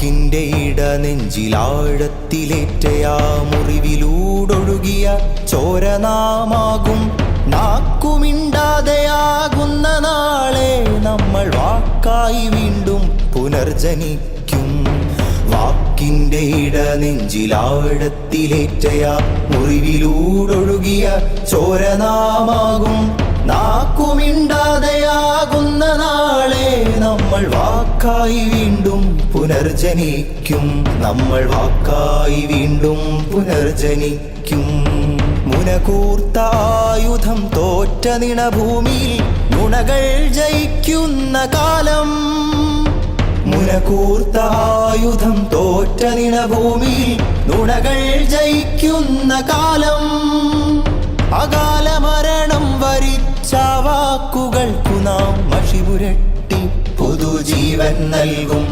വാക്കിൻ്റെ ഇടനെഞ്ചിലാഴത്തിലേറ്റയാ മുറിവിലൂടൊഴുകിയ ചോരനാമാകും നാക്കുമിണ്ടാതെയാകുന്ന നാളെ നമ്മൾ വാക്കായി വീണ്ടും പുനർജനിക്കും. വാക്കിൻ്റെ ഇടനെഞ്ചിലാഴത്തിലേറ്റയാ മുറിവിലൂടൊഴുകിയ ചോരനാമാകും നാക്കുമിണ്ടാതെയാകുന്ന നാളെ നമ്മൾ വാക്കായി വീണ്ടും പുനർജനിക്കും. നമ്മൾ വാക്കായി വീണ്ടും പുനർജനിക്കും. മുനകൂർത്ത ആയുധം തോറ്റ നിണഭൂമിയിൽ നുണകൾ ജയിക്കുന്ന കാലം. മുനകൂർത്ത ആയുധം തോറ്റ നിണഭൂമിയിൽ നുണകൾ ജയിക്കുന്ന കാലം. അകാല മരണം വരിച്ച വാക്കുകൾക്കു നാം മഷിപുരട്ടി പുതുജീവൻ നൽകും.